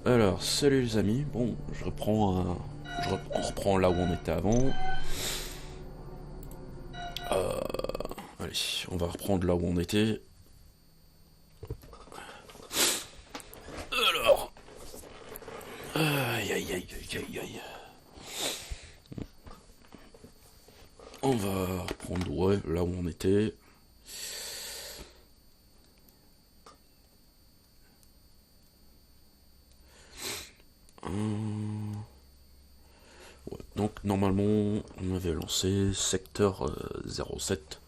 Alors, salut les amis. Bon, on reprend là où on était avant. Allez, on va reprendre là où on était. Alors, aïe aïe aïe aïe aïe. On va reprendre là où on était. Ouais, donc normalement on avait lancé secteur 07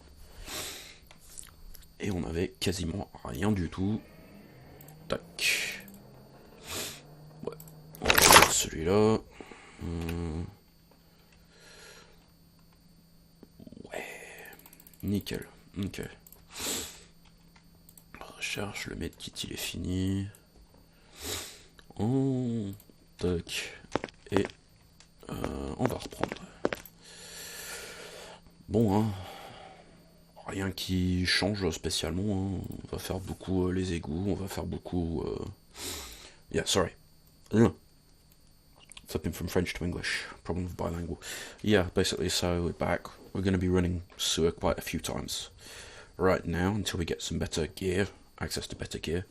et on avait quasiment rien du tout. Tac. Ouais, on va mettre celui-là. Ouais, nickel. Ok. Recherche, le medkit il est fini. Tac. Et on va reprendre. Bon, hein. Rien qui change spécialement. Hein. On va faire beaucoup les égouts. On va faire beaucoup. Yeah, sorry. Flipping from French to English. Problem with bilingual. Yeah, basically, so we're back. We're going to be running sewer quite a few times right now until we get some better gear, access to better gear.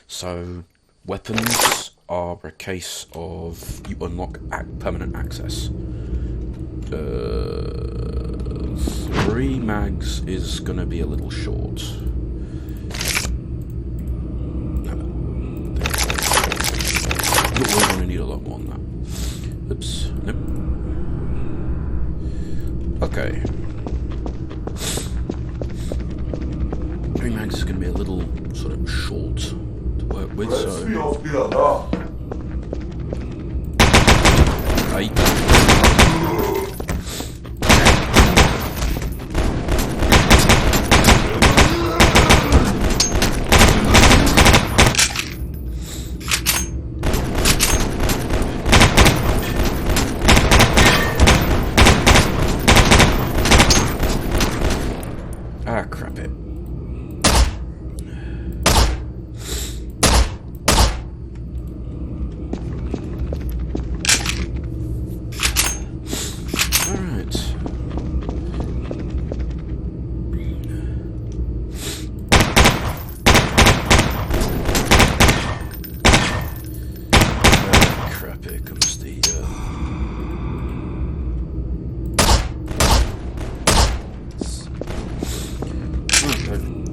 So, weapons are a case of you unlock permanent access. 3 mags is gonna be a little short. We're gonna need a lot more than that. Oops, nope. Okay. 3 mags is gonna be a little sort of short to work with, so... Right. Ah, crap it.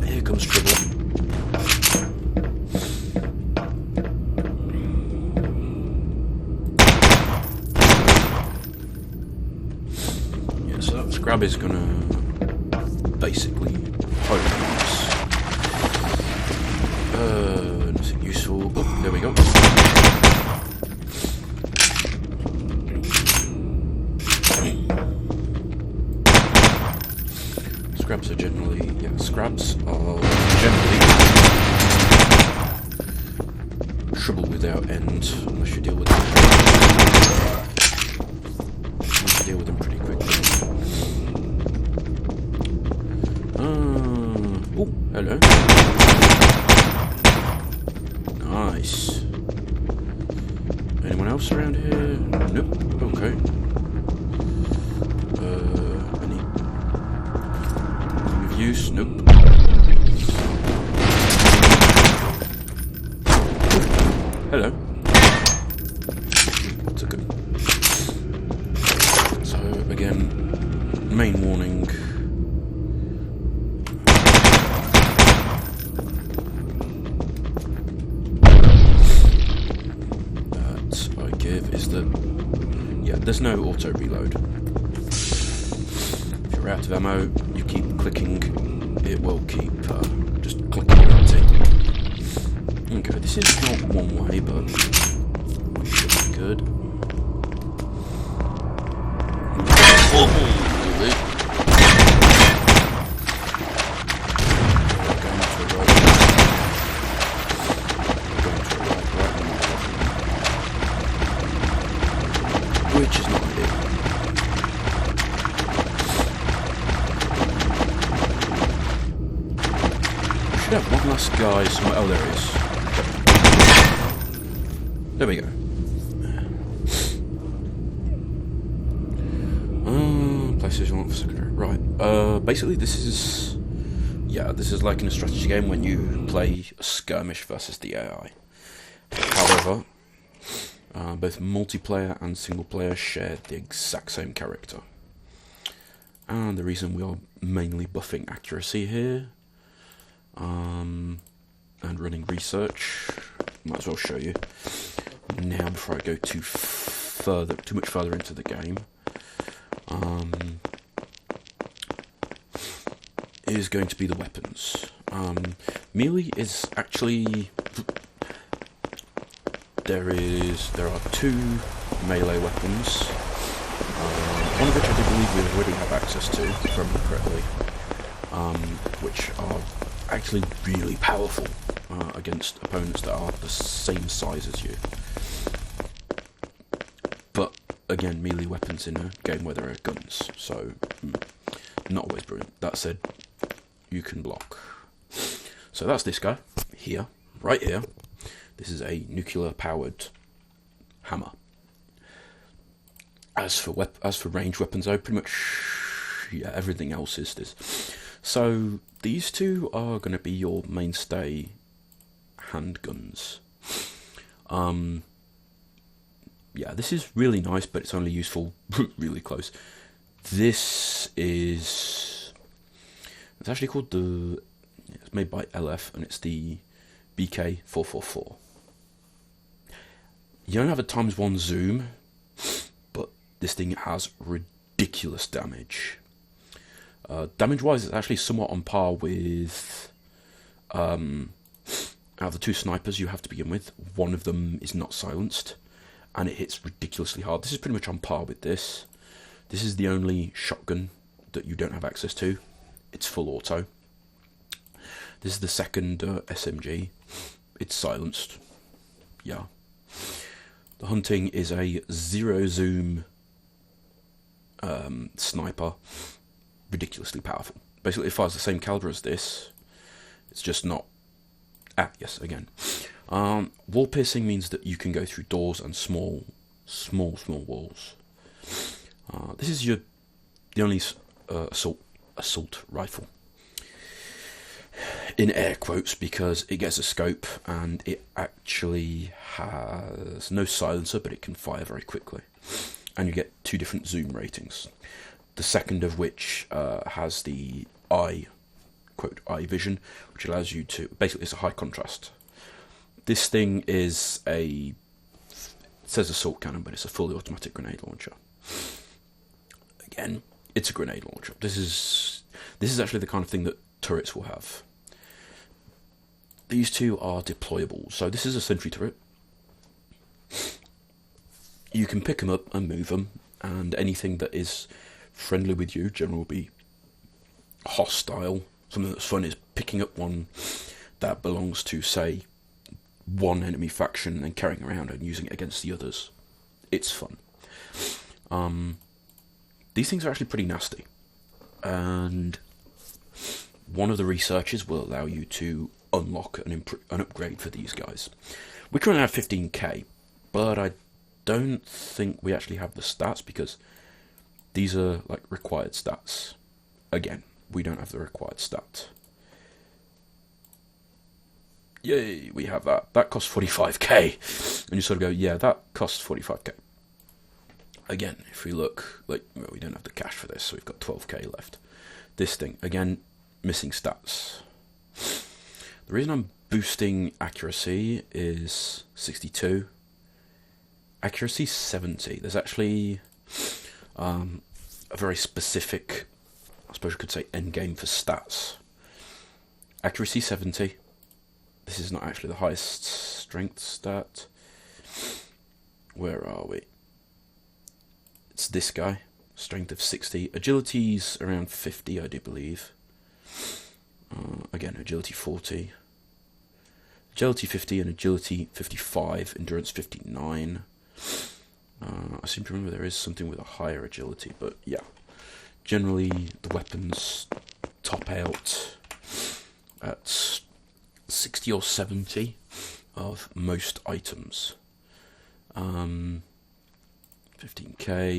Here comes trouble. Yeah, so that scrub is gonna basically open this. Nothing useful. Oh, there we go. Scrubs are generally, trouble without end unless you deal with them. You can deal with them pretty quickly. Oh, hello. Nice. Anyone else around here? Nope. Okay. Use? Nope. Hello. Took it. So again, main warning. That I give is that there's no auto reload. If you're out of ammo, you keep clicking, it will keep just clicking empty. Okay, this is not one way, but we should be good. Oh, really? Going to the right. Which is not ideal. Should have one last guy somewhere. Oh, there he is. There we go. PlayStation 1 for secondary. Right. Basically, this is like in a strategy game when you play a skirmish versus the AI. However, both multiplayer and single player share the exact same character. And the reason we are mainly buffing accuracy here, and running research, might as well show you now before I go too much further into the game. Is going to be the weapons. Melee is actually there are two melee weapons, one of which I do believe we already have access to, if I remember correctly, which are actually really powerful against opponents that are the same size as you. But again, melee weapons in a game where there are guns, so not always brilliant. That said, you can block. So that's this guy here, right here. This is a nuclear-powered hammer. As for ranged weapons, though, pretty much everything else is this. So these two are going to be your mainstay handguns. This is really nice, but it's only useful really close. It's actually called it's made by LF, and it's the BK444. You don't have a ×1 zoom, but this thing has ridiculous damage. Damage-wise, it's actually somewhat on par with out of the two snipers you have to begin with. One of them is not silenced, and it hits ridiculously hard. This is pretty much on par with this. This is the only shotgun that you don't have access to. It's full auto. This is the second SMG. It's silenced. Yeah. The hunting is a zero zoom sniper. Ridiculously powerful. Basically, it fires the same caliber as this. It's just not. Yes, again. Wall piercing means that you can go through doors and small walls. This is the only assault rifle, in air quotes, because it gets a scope and it actually has no silencer, but it can fire very quickly, and you get two different zoom ratings. The second of which has the eye vision, which allows you to basically, it's a high contrast. This thing is it says assault cannon, but it's a fully automatic grenade launcher. Again, it's a grenade launcher. This is actually the kind of thing that turrets will have. These two are deployable. So this is a sentry turret. You can pick them up and move them, and anything that is friendly with you generally will be hostile. Something that's fun is picking up one that belongs to, say, one enemy faction and carrying around and using it against the others. It's fun. These things are actually pretty nasty, and one of the researches will allow you to unlock an upgrade for these guys. We currently have 15k, but I don't think we actually have the stats, because these are like required stats. Again, we don't have the required stat. Yay, we have that. That costs 45k, and you sort of go, yeah, that costs 45k. Again, if we look, we don't have the cash for this, so we've got 12k left. This thing, again, missing stats. The reason I'm boosting accuracy is 62. Accuracy 70. There's actually a very specific, I suppose you could say, end game for stats. Accuracy 70. This is not actually the highest strength stat. Where are we? It's this guy. Strength of 60. Agility's around 50, I do believe. Again, agility 40. Agility 50 and agility 55. Endurance 59. I seem to remember there is something with a higher agility, but yeah. Generally, the weapons top out at 60 or 70 of most items. 15k,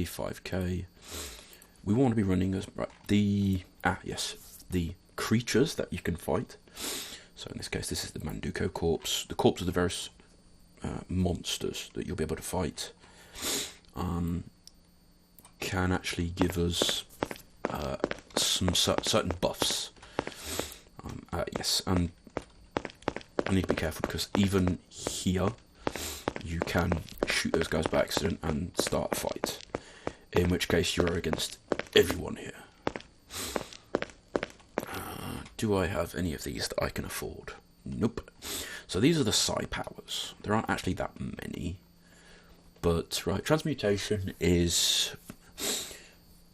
5k. We want to be running as the creatures that you can fight. So in this case, this is the Manduko corpse. The corpse of the various monsters that you'll be able to fight can actually give us some certain buffs. Yes, and I need to be careful because even here you can shoot those guys by accident and start a fight, in which case you're against everyone here. Do I have any of these that I can afford? Nope. So these are the psi powers. There aren't actually that many, but right, transmutation is,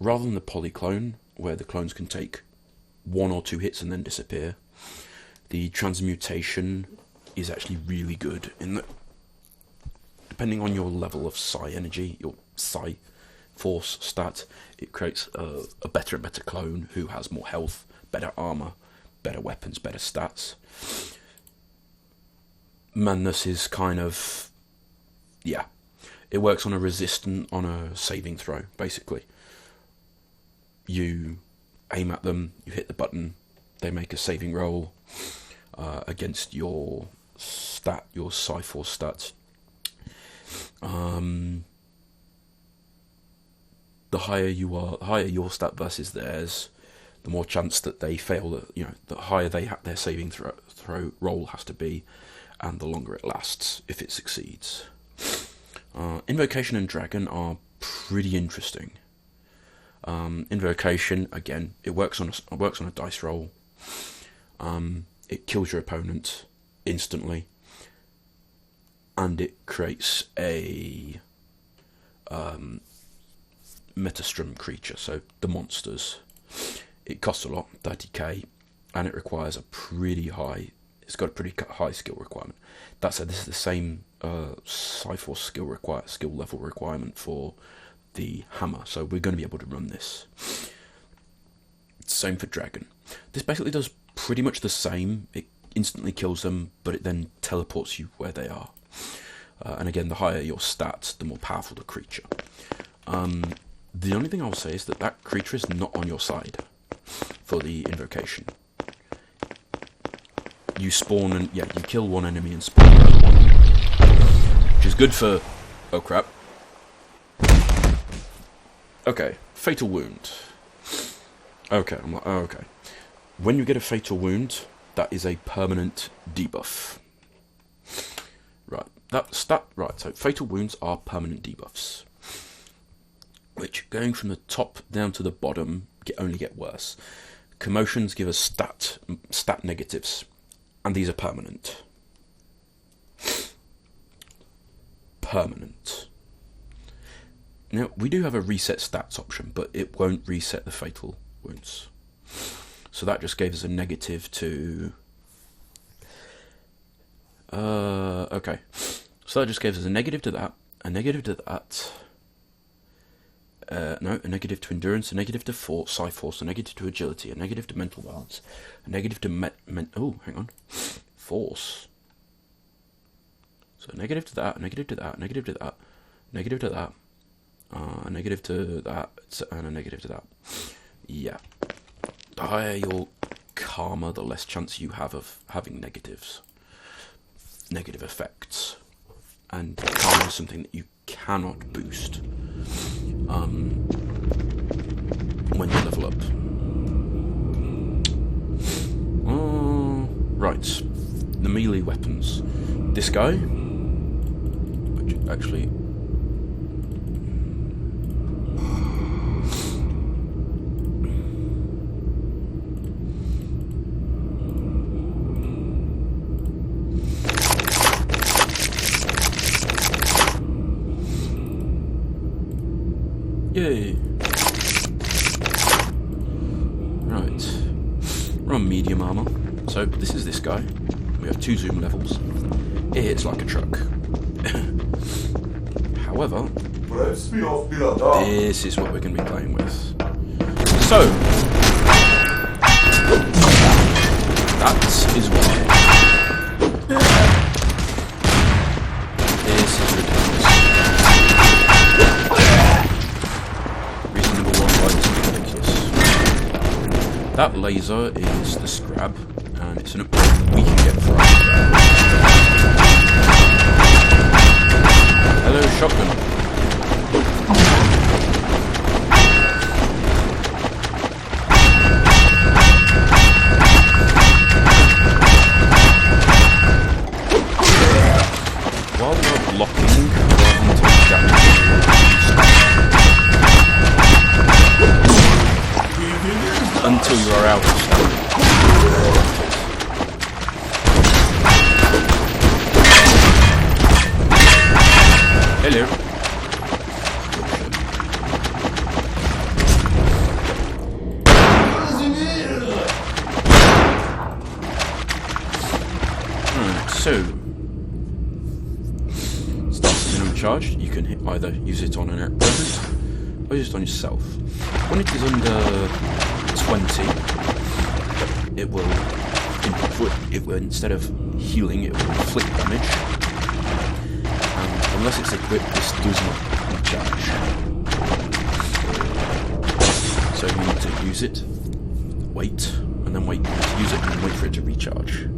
rather than the polyclone where the clones can take 1 or 2 hits and then disappear, the transmutation is actually really good in that, depending on your level of psi energy, your psi force stat, it creates a better and better clone who has more health, better armor, better weapons, better stats. Madness is kind of, it works on a saving throw, basically. You aim at them, you hit the button, they make a saving roll against your stat, your psi force stat. The higher you are, the higher your stat versus theirs, the more chance that they fail. The higher their saving throw roll has to be, and the longer it lasts if it succeeds. Invocation and Dragon are pretty interesting. Invocation, again, it works on a dice roll. It kills your opponent instantly, and it creates a Metastrum creature, so the monsters. It costs a lot, 30k, and it requires a pretty high. It's got a pretty high skill requirement. That said, this is the same Psi-Force skill level requirement for the hammer, so we're going to be able to run this. Same for Dragon. This basically does pretty much the same. It instantly kills them, but it then teleports you where they are. And again, the higher your stats, the more powerful the creature. The only thing I'll say is that creature is not on your side for the invocation. You spawn and you kill one enemy and spawn another one, which is good for. Oh crap. Okay, fatal wound. Okay, I'm like, oh, okay. When you get a fatal wound, that is a permanent debuff. Right, so fatal wounds are permanent debuffs, which, going from the top down to the bottom, only get worse. Commotions give us stat negatives, and these are permanent. Permanent. Now, we do have a reset stats option, but it won't reset the fatal wounds. So that just gave us a negative to... okay. So that just gave us a negative to that, a negative to that... no, a negative to endurance, a negative to psi force, a negative to agility, a negative to mental balance, a negative to force. So a negative to that, a negative to that, a negative to that, negative to that, a negative to that, and a negative to that. Yeah. The higher your karma, the less chance you have of having negative effects. And karma is something that you cannot boost when you level up. Right, the melee weapons. This guy, which actually... Yay! Right, we're on medium armor. So this is this guy. We have 2 zoom levels. It hits like a truck. However, this is what we're going to be playing with. So that is why this is ridiculous. laser is the scrap, and it's an upgrade we can get from. Hello, shotgun. While we're blocking, rather than taking damage, until you are out of stamina. Hello. So charged, you can either use it on an opponent or use it on yourself. When it is under 20, it will instead of healing, it will inflict damage. And unless it's equipped, this does not recharge. So you need to use it, wait, and then wait. Use it and then wait for it to recharge. And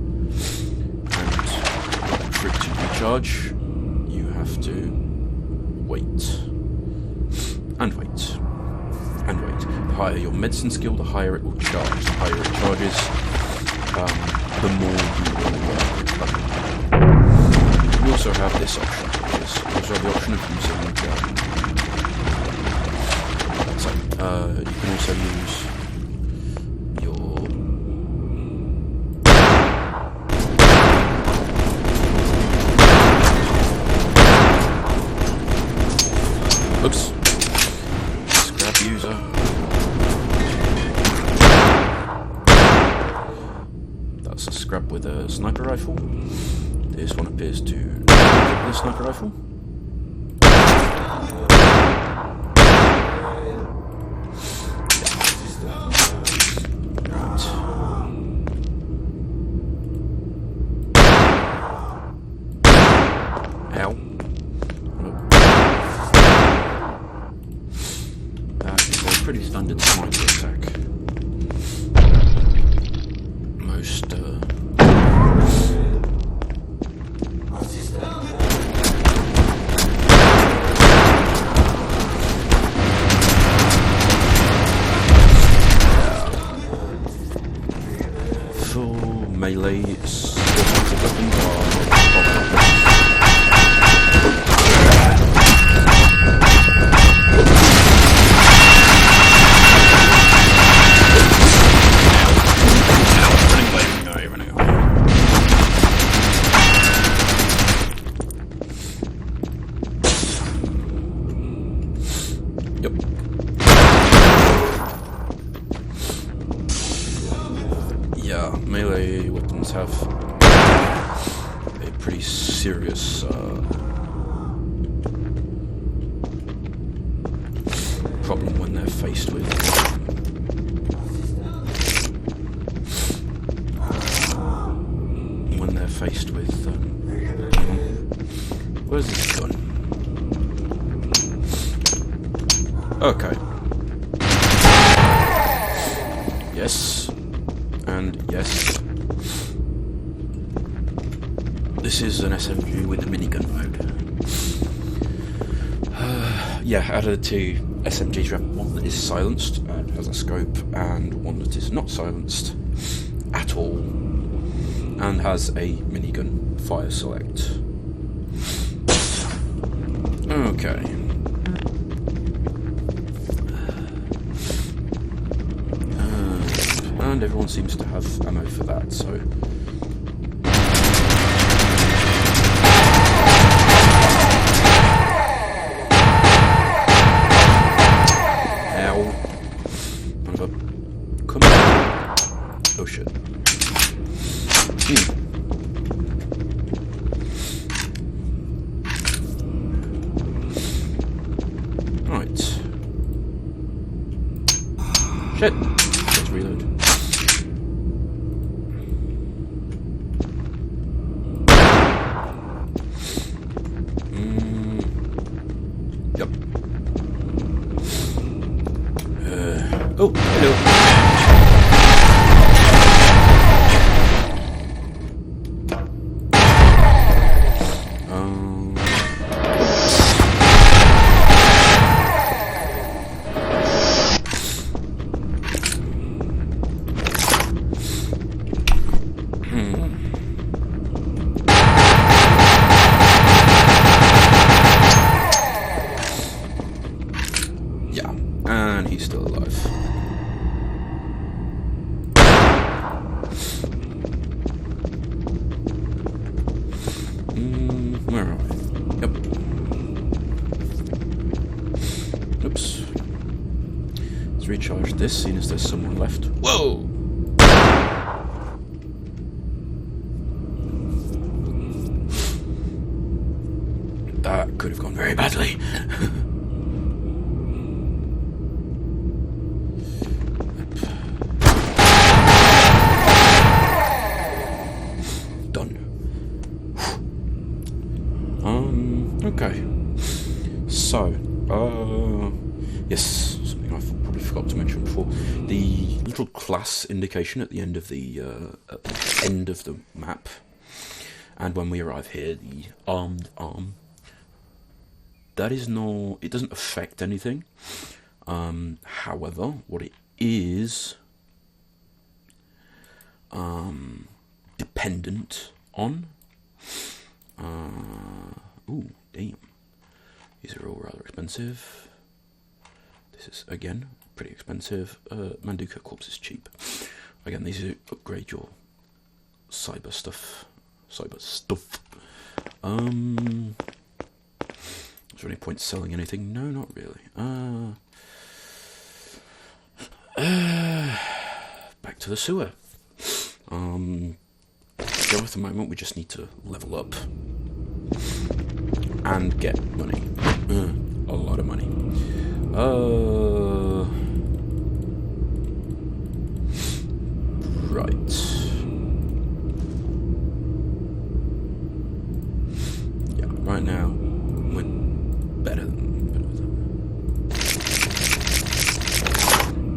for it to recharge, have to wait and wait and wait. The higher your medicine skill, the higher it will charge. The higher it charges, the more you will recover. You also have this option, which is also the option of using you can also use your oops. Scrap user. That's a scrap with a sniper rifle. This one appears to with a sniper rifle. Right. Ow. Pretty standard sniper attack. Most full melee offensive weapons are melee weapons have a pretty serious problem when they're faced with where's this gun? Okay. Yes. And yes, this is an SMG with a minigun mode. Yeah, out of the two SMGs, you have one that is silenced and has a scope, and one that is not silenced at all and has a minigun fire select. Okay. And everyone seems to have ammo for that, so ow. Come on. Oh shit. Right. Shit. Let's reload. Yep. Oh, hello. recharge this, seeing as there's someone left. Whoa! That could have gone very badly. Done. Okay. So, yes, something I probably forgot to mention before. The little class indication at the end of the map, and when we arrive here, the armed arm. That is no, it doesn't affect anything. However, what it is dependent on. Ooh, damn. These are all rather expensive. This is, again, pretty expensive. Manduka Corpse is cheap. Again, these are upgrade your cyber stuff. Is there any point selling anything? No, not really. Back to the sewer. So at the moment we just need to level up and get money. A lot of money. Right. Yeah, right now we're better than.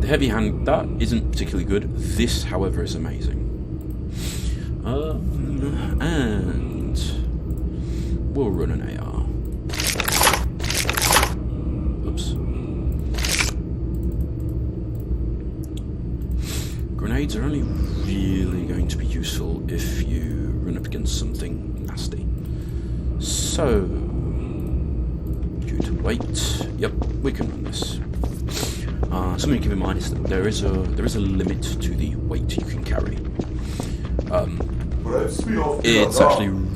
The heavy hand, that isn't particularly good. This, however, is amazing. And we'll run an AR. Oops. Grenades are only really going to be useful if you run up against something nasty. So, due to weight, yep, we can run this. Something to keep in mind is that there is a limit to the weight you can carry. It's actually really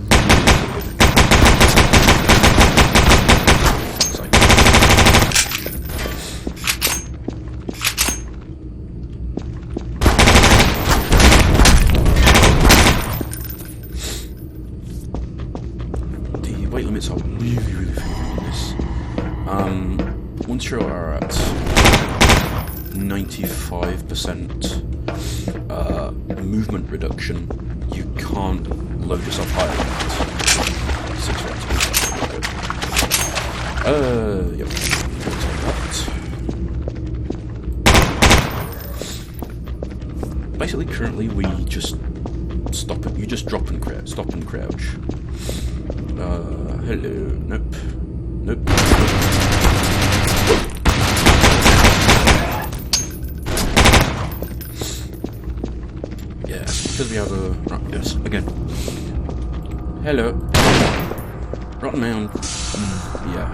the weight limits are really favourable in this. Once you are at 95% movement reduction, you can't load yourself higher than that. 6 rounds. Yep. Take that. Basically, currently we just stop it. You just drop and crouch. Stop and crouch. Hello. Nope. Because we have a... Right, yes, again. Hello. Rotten mound. Yeah.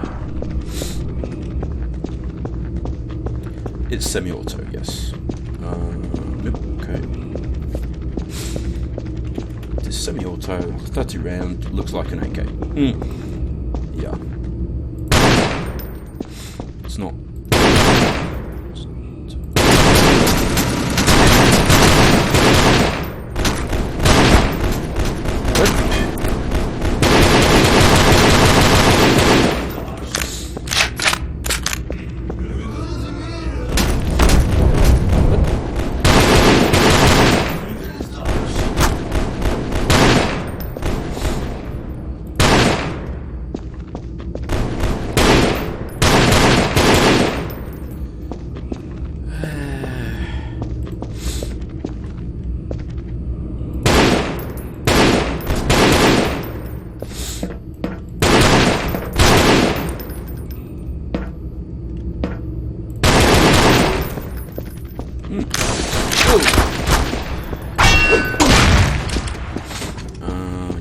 It's semi-auto, yes. Nope, okay. It's semi-auto, 30 round, looks like an AK. Yeah. It's not...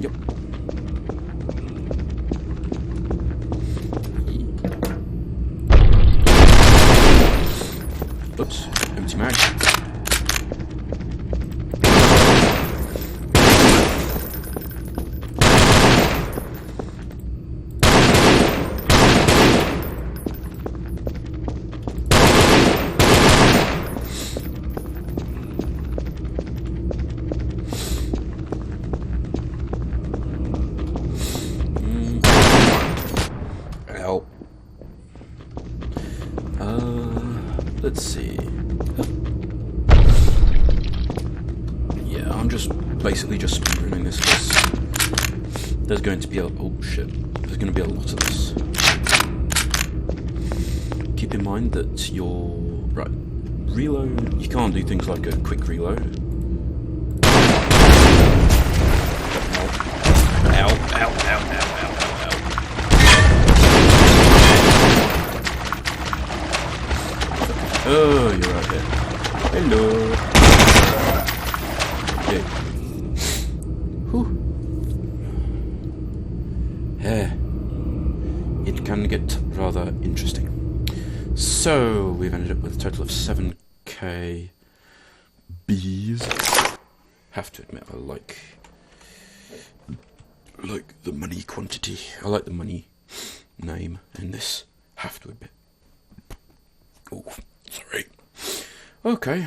Yep. Oops, empty mag. let's see. Yeah, I'm just basically just speedrunning this because there's going to be there's going to be a lot of this. Keep in mind that reload, you can't do things like a quick reload. Ow, ow, ow, ow, ow, ow, ow. Oh, you're right there. Hello. Okay. Whew. It can get rather interesting. So, we've ended up with a total of 7k bees. Have to admit, I like the money quantity. I like the money name in this. Have to admit. Oh, sorry. Okay.